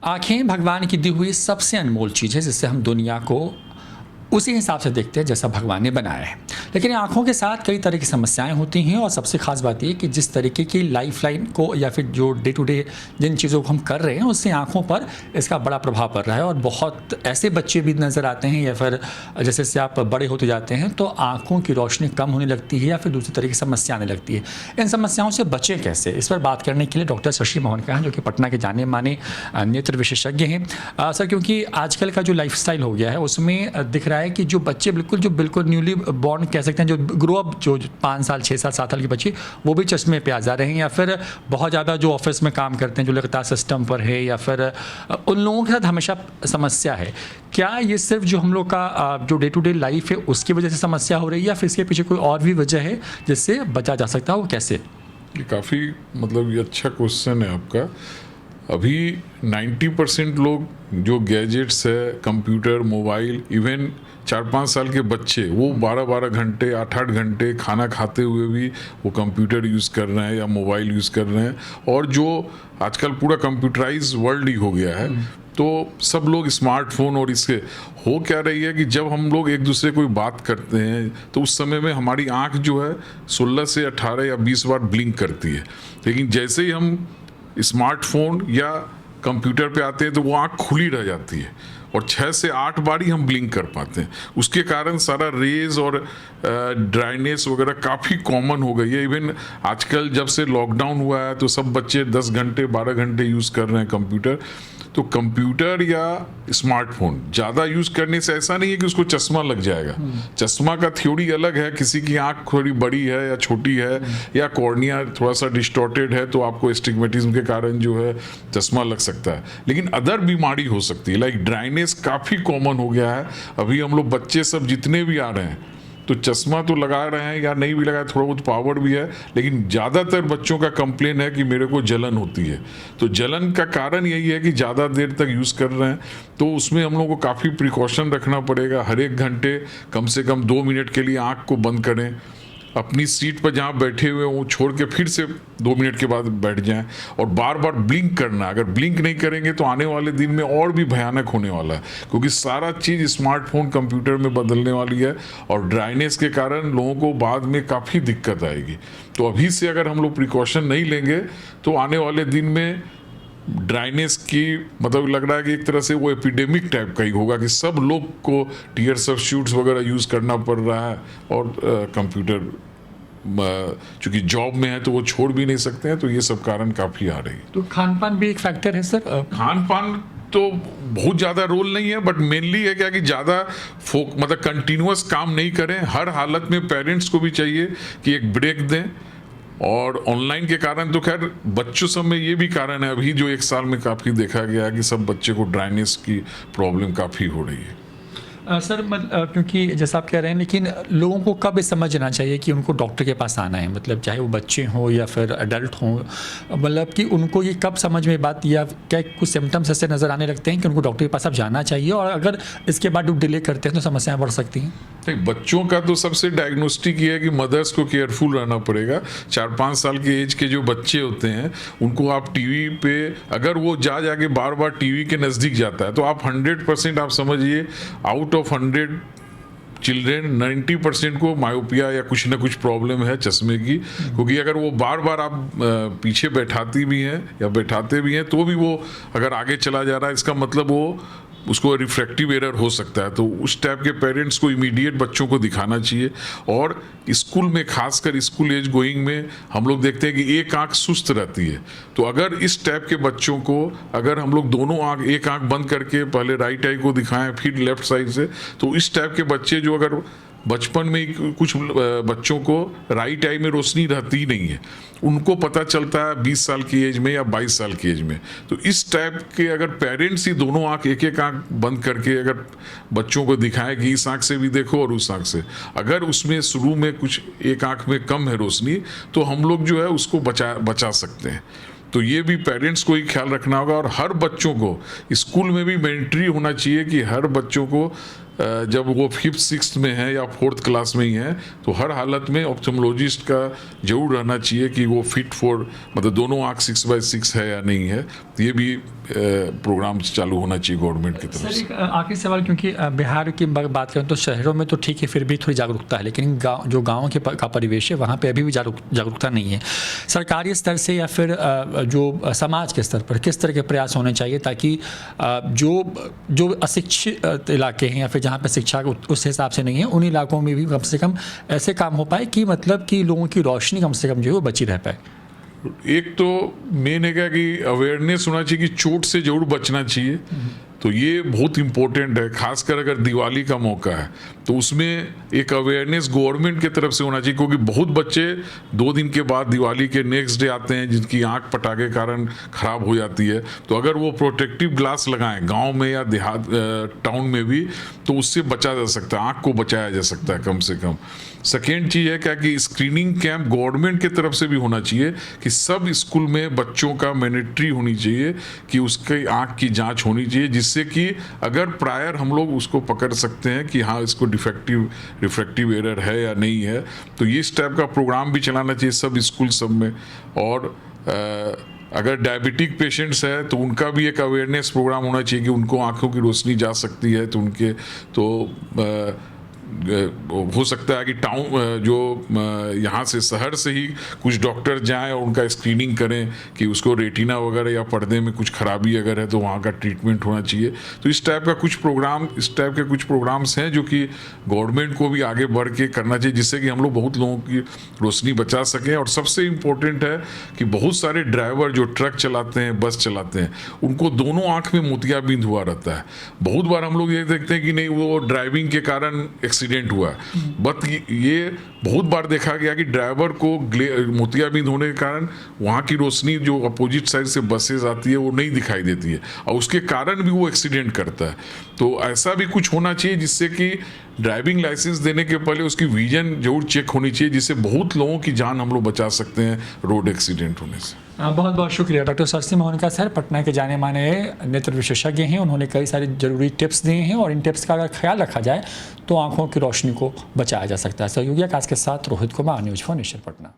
आँखें भगवान की दी हुई सबसे अनमोल चीज़ है, जिससे हम दुनिया को उसी हिसाब से देखते हैं जैसा भगवान ने बनाया है। लेकिन आँखों के साथ कई तरह की समस्याएं होती हैं, और सबसे ख़ास बात ये कि जिस तरीके की लाइफलाइन को या फिर जो डे टू डे जिन चीज़ों को हम कर रहे हैं उससे आँखों पर इसका बड़ा प्रभाव पड़ रहा है। और बहुत ऐसे बच्चे भी नज़र आते हैं, या फिर जैसे जैसे आप बड़े होते जाते हैं तो आँखों की रोशनी कम होने लगती है या फिर दूसरी तरह की समस्या आने लगती है। इन समस्याओं से बचें कैसे, इस पर बात करने के लिए डॉक्टर शशि मोहन का हैं, जो कि पटना के जाने माने नेत्र विशेषज्ञ हैं। सर, क्योंकि आजकल का जो लाइफस्टाइल हो गया है उसमें दिख रहा है कि जो बच्चे बिल्कुल न्यूली बॉर्न कह सकते हैं, जो ग्रो अप, जो 5 साल 6 साल 7 साल के बच्चे, वो भी चश्मे पे आ जा रहे हैं, या फिर बहुत ज़्यादा जो ऑफिस में काम करते हैं, जो लगातार सिस्टम पर है, या फिर उन लोगों के साथ हमेशा समस्या है। क्या ये सिर्फ जो हम लोग का जो डे टू डे लाइफ है उसकी वजह से समस्या हो रही है, या फिर इसके पीछे कोई और भी वजह है जिससे बचा जा सकता है, वो कैसे? ये काफ़ी ये अच्छा क्वेश्चन है आपका। अभी 90% लोग जो गैजेट्स है, कंप्यूटर, मोबाइल, इवन 4-5 साल के बच्चे, वो 12-12 घंटे 8-8 घंटे खाना खाते हुए भी वो कंप्यूटर यूज़ कर रहे हैं या मोबाइल यूज़ कर रहे हैं। और जो आजकल पूरा कंप्यूटराइज वर्ल्ड ही हो गया है, तो सब लोग स्मार्टफोन, और इसके हो क्या रही है कि जब हम लोग एक दूसरे को बात करते हैं तो उस समय में हमारी आंख जो है 16 से 18 या 20 बार ब्लिंक करती है। लेकिन जैसे ही हम स्मार्टफोन या कंप्यूटर पे आते हैं तो वो आंख खुली रह जाती है, और 6 से 8 बार ही हम ब्लिंक कर पाते हैं। उसके कारण सारा रेज और ड्राइनेस वगैरह काफ़ी कॉमन हो गई है। इवन आजकल जब से लॉकडाउन हुआ है तो सब बच्चे 10 घंटे 12 घंटे यूज़ कर रहे हैं कंप्यूटर। तो कंप्यूटर या स्मार्टफोन ज़्यादा यूज़ करने से ऐसा नहीं है कि उसको चश्मा लग जाएगा। चश्मा का थ्योरी अलग है, किसी की आंख थोड़ी बड़ी है या छोटी है, या कॉर्निया थोड़ा सा डिस्टॉर्टेड है, तो आपको एस्टिग्मेटिज्म के कारण जो है चश्मा लग सकता है। लेकिन अदर बीमारी हो सकती है, लाइक ड्राइनेस काफ़ी कॉमन हो गया है। अभी हम लोग बच्चे सब जितने भी आ रहे हैं तो चश्मा तो लगा रहे हैं, या नहीं भी लगाए, थोड़ा बहुत पावर भी है, लेकिन ज़्यादातर बच्चों का कंप्लेन है कि मेरे को जलन होती है। तो जलन का कारण यही है कि ज़्यादा देर तक यूज़ कर रहे हैं। तो उसमें हम लोग को काफ़ी प्रिकॉशन रखना पड़ेगा। हर एक घंटे कम से कम 2 मिनट के लिए आँख को बंद करें, अपनी सीट पर जहाँ बैठे हुए वो छोड़ के फिर से 2 मिनट के बाद बैठ जाएं, और बार बार ब्लिंक करना। अगर ब्लिंक नहीं करेंगे तो आने वाले दिन में और भी भयानक होने वाला है, क्योंकि सारा चीज़ स्मार्टफोन कंप्यूटर में बदलने वाली है, और ड्राइनेस के कारण लोगों को बाद में काफ़ी दिक्कत आएगी। तो अभी से अगर हम लोग प्रिकॉशन नहीं लेंगे तो आने वाले दिन में ड्राइनेस की लग रहा है कि एक तरह से वो एपिडेमिक टाइप का ही होगा, कि सब लोग को टीयर सब्स्टिट्यूट्स वगैरह यूज़ करना पड़ रहा है, और कंप्यूटर चूँकि जॉब में है तो वो छोड़ भी नहीं सकते हैं। तो ये सब कारण काफ़ी आ रही है। तो खान पान भी एक फैक्टर है सर? खान पान तो बहुत ज़्यादा रोल नहीं है, बट मेनली है क्या कि ज़्यादा कंटिन्यूअस काम नहीं करें। हर हालत में पेरेंट्स को भी चाहिए कि एक ब्रेक दें। और ऑनलाइन के कारण तो खैर बच्चों सब में ये भी कारण है, अभी जो 1 साल में काफ़ी देखा गया है कि सब बच्चे को ड्राइनेस की प्रॉब्लम काफ़ी हो रही है। सर, क्योंकि जैसा आप कह रहे हैं, लेकिन लोगों को कब समझना चाहिए कि उनको डॉक्टर के पास आना है? चाहे वो बच्चे हों या फिर एडल्ट हों, कि उनको ये कब समझ में बात, या क्या कुछ सिम्टम्स ऐसे नज़र आने लगते हैं कि उनको डॉक्टर के पास अब जाना चाहिए, और अगर इसके बाद वो डिले करते हैं तो समस्याएं बढ़ सकती हैं? बच्चों का तो सबसे डायग्नोस्टिक ये है कि मदर्स को केयरफुल रहना पड़ेगा। 4-5 साल के एज के जो बच्चे होते हैं उनको आप टीवी पे, अगर वो जाके बार बार टीवी के नज़दीक जाता है तो आप 100% आप समझिए आउट ऑफ 100 चिल्ड्रेन 90% को मायोपिया या कुछ ना कुछ प्रॉब्लम है चश्मे की। क्योंकि अगर वो बार बार आप पीछे बैठाती भी हैं या बैठाते भी हैं तो भी वो अगर आगे चला जा रहा है, इसका मतलब वो उसको रिफ्रैक्टिव एरर हो सकता है। तो उस टाइप के पेरेंट्स को इमीडिएट बच्चों को दिखाना चाहिए। और स्कूल में, खासकर स्कूल एज गोइंग में, हम लोग देखते हैं कि एक आंख सुस्त रहती है। तो अगर इस टाइप के बच्चों को अगर हम लोग दोनों आंख, एक आंख बंद करके पहले राइट आई को दिखाएं फिर लेफ्ट साइड से, तो इस टाइप के बच्चे जो अगर बचपन में, कुछ बच्चों को राइट आई में रोशनी रहती नहीं है, उनको पता चलता है 20 साल की एज में या 22 साल की एज में। तो इस टाइप के अगर पेरेंट्स ही दोनों आंख, एक एक आंख बंद करके अगर बच्चों को दिखाएं कि इस आंख से भी देखो और उस आंख से, अगर उसमें शुरू में कुछ एक आंख में कम है रोशनी, तो हम लोग जो है उसको बचा सकते हैं। तो ये भी पेरेंट्स को ही ख्याल रखना होगा। और हर बच्चों को स्कूल में भी मैंडेटरी होना चाहिए कि हर बच्चों को जब वो 5th 6th में है या 4th क्लास में ही है, तो हर हालत में ऑप्थेल्मोलॉजिस्ट का जरूर रहना चाहिए कि वो फिट फॉर, मतलब दोनों आँख 6/6 है या नहीं है। तो ये भी प्रोग्राम चालू होना चाहिए गवर्नमेंट की तरफ से। आखिरी सवाल, क्योंकि बिहार की बात करें तो शहरों में तो ठीक है, फिर भी थोड़ी जागरूकता है, लेकिन जो गाँव का परिवेश है वहाँ पे अभी भी जागरूकता नहीं है। सरकारी स्तर से या फिर जो समाज के स्तर पर किस तरह के प्रयास होने चाहिए ताकि जो अशिक्षित इलाके हैं या फिर जहाँ पे शिक्षा उस हिसाब से नहीं है, उन इलाकों में भी कम से कम ऐसे काम हो पाए कि मतलब कि लोगों की रोशनी कम से कम जो है वो बची रह पाए? एक तो मेन है क्या कि अवेयरनेस होना चाहिए कि चोट से जरूर बचना चाहिए। तो ये बहुत इंपॉर्टेंट है, खासकर अगर दिवाली का मौका है तो उसमें एक अवेयरनेस गवर्नमेंट की तरफ से होना चाहिए, क्योंकि बहुत बच्चे 2 दिन के बाद दिवाली के नेक्स्ट डे आते हैं जिनकी आंख पटाखे के कारण खराब हो जाती है। तो अगर वो प्रोटेक्टिव ग्लास लगाएं गांव में या देहात टाउन में भी, तो उससे बचा जा सकता है, आंख को बचाया जा सकता है कम से कम। सेकेंड चीज़ है क्या कि स्क्रीनिंग कैंप गवर्नमेंट की तरफ से भी होना चाहिए कि सब स्कूल में बच्चों का मैंडेटरी होनी चाहिए कि उसकी आंख की जांच होनी चाहिए, जिससे कि अगर प्रायर हम लोग उसको पकड़ सकते हैं कि हाँ इसको रिफ्रैक्टिव एरर है या नहीं है। तो ये इस टाइप का प्रोग्राम भी चलाना चाहिए सब स्कूल सब में। और अगर डायबिटिक पेशेंट्स है तो उनका भी एक अवेयरनेस प्रोग्राम होना चाहिए कि उनको आंखों की रोशनी जा सकती है, तो उनके हो सकता है कि टाउन जो यहाँ से शहर से ही कुछ डॉक्टर जाएं और उनका स्क्रीनिंग करें कि उसको रेटिना वगैरह या पर्दे में कुछ खराबी अगर है तो वहाँ का ट्रीटमेंट होना चाहिए। तो इस टाइप के कुछ प्रोग्राम्स हैं जो कि गवर्नमेंट को भी आगे बढ़ के करना चाहिए, जिससे कि हम लोग बहुत लोगों की रोशनी बचा सकें। और सबसे इम्पोर्टेंट है कि बहुत सारे ड्राइवर जो ट्रक चलाते हैं, बस चलाते हैं, उनको दोनों आँख में मोतियाबिंद हुआ रहता है। बहुत बार हम लोग ये देखते हैं कि नहीं वो ड्राइविंग के कारण एक्सीडेंट हुआ, बट ये बहुत बार देखा गया कि ड्राइवर को मोतियाबिंद होने के कारण वहाँ की रोशनी जो अपोजिट साइड से बसेस आती है वो नहीं दिखाई देती है, और उसके कारण भी वो एक्सीडेंट करता है। तो ऐसा भी कुछ होना चाहिए जिससे कि ड्राइविंग लाइसेंस देने के पहले उसकी विजन जरूर चेक होनी चाहिए, जिससे बहुत लोगों की जान हम लोग बचा सकते हैं रोड एक्सीडेंट होने से। बहुत बहुत शुक्रिया doctor Cersei Mohanika sir, Patna के जाने माने नेत्र विशेषज्ञ हैं। उन्होंने कई सारे जरूरी टिप्स दिए हैं और इन टिप्स का अगर ख्याल रखा जाए तो आंखों की रोशनी को बचाया जा सकता है। सहयोगी आकाश के साथ रोहित कुमार, न्यूज़ 4 नेशन पटना।